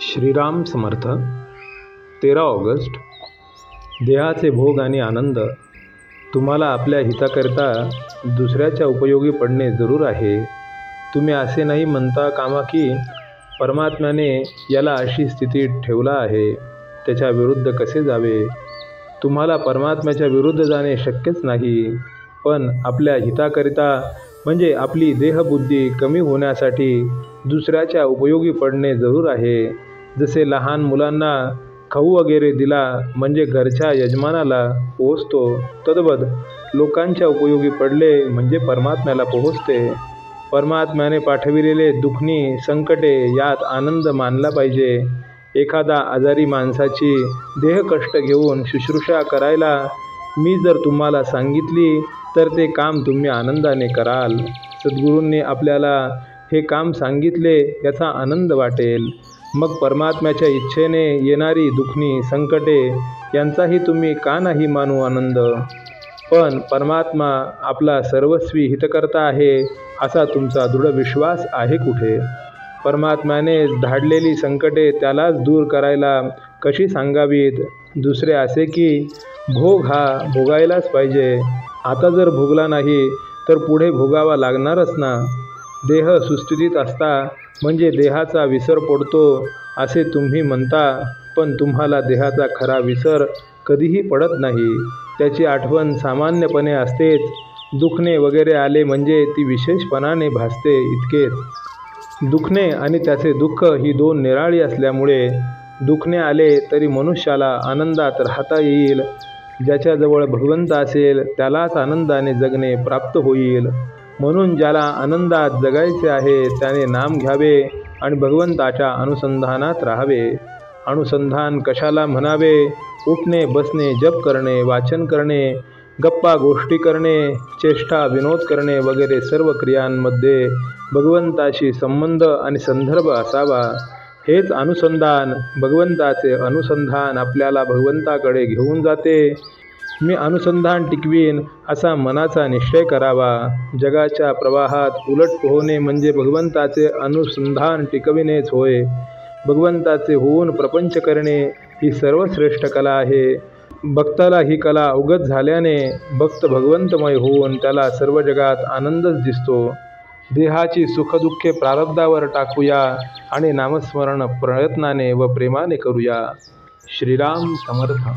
Shriram Samarth. 13 August. देहाचे भोग आणि आनंद तुम्हाला आपल्या हिताकरिता दुसऱ्याच्या उपयोगी पडणे जरूर आहे। तुम्ही असे नाही म्हणता कामा की परमात्म्याने याला अशी स्थितीत ठेवला आहे, त्याच्या विरुद्ध कसे जावे। तुम्हाला परमात्म्याच्या विरुद्ध जाणे शक्यच नाही, पण आपल्या हिताकरिता म्हणजे आपली देहबुद्धी कमी होण्यासाठी दुसऱ्याच्या उपयोगी पडणे जरूर आहे। जसे लहान मुलांना खाऊ वगैरे दिला म्हणजे घरच्या यजमानाला पोहोचतो, तद्वत लोकांच्या उपयोगी पडले म्हणजे परमात्म्याला पोहोचते। परमात्म्याने पाठविलेले दुःखनी संकटे यात आनंद मानला पाहिजे। एखादा आजारी माणसाची देहकष्ट घेऊन शुश्रूषा करायला मी जर तुम्हाला सांगितली तर ते काम तुम्ही आनंदाने कराल। सद्गुरूंनी आपल्याला हे काम सांगितले याचा आनंद वाटेल। मग परमात्म्याच्या इच्छेने येणारी दुःखनी संकटे यांचाही तुम्ही का नाही मानू आनंद। पण परमात्मा आपला सर्वस्वी हितकर्ता आहे असा तुमचा दृढ विश्वास आहे कुठे। परमात्म्याने धाडलेली संकटे त्यालाच दूर करायला कशी सांगावीत। दुसरे असे की भोग हा भोगायलाच पाहिजे, आता जर भोगला नाही तर पुढे भोगावा लागणारच ना। देह सुस्थितीत असता म्हणजे देहाचा विसर पडतो असे तुम्ही म्हणता, पण तुम्हाला देहाचा खरा विसर कधीही पडत नाही, त्याची आठवण सामान्यपणे असतेच। दुखणे वगैरे आले म्हणजे ती विशेषपणाने भासते इतकेच। दुखणे आणि त्याचे दुःख ही दोन निराळी असल्यामुळे दुखणे आले तरी मनुष्याला आनंदात राहता येईल। ज्याच्याजवळ भगवंत असेल त्यालाच आनंदाने जगणे प्राप्त होईल। म्हणून ज्याला आनंदात जगायचे आहे त्याने नाम घ्यावे आणि भगवंताच्या अनुसंधानात राहावे। अनुसंधान कशाला म्हणावे। उठणे बसणे जप करणे वाचन करणे गप्पा गोष्टी करणे चेष्टा विनोद करणे वगैरे सर्व क्रियांमध्ये भगवंताशी संबंध आणि संदर्भ असावा, हेच अनुसंधान। भगवंताचे अनुसंधान आपल्याला भगवंताकडे घेऊन जाते। मी अनुसंधान टिकवीन असा मनाचा निश्चय करावा। जगाच्या प्रवाहात उलट पोहणे म्हणजे भगवंताचे अनुसंधान टिकविणेच होय। भगवंताचे होऊन प्रपंच करणे ही सर्वश्रेष्ठ कला आहे। भक्ताला ही कला अवगत झाल्याने भक्त भगवंतमय होऊन त्याला सर्व जगात आनंदच दिसतो। देहाची सुखदुःखे प्रारब्धावर टाकूया आणि नामस्मरण प्रयत्नाने व प्रेमाने करूया। श्रीराम समर्थ।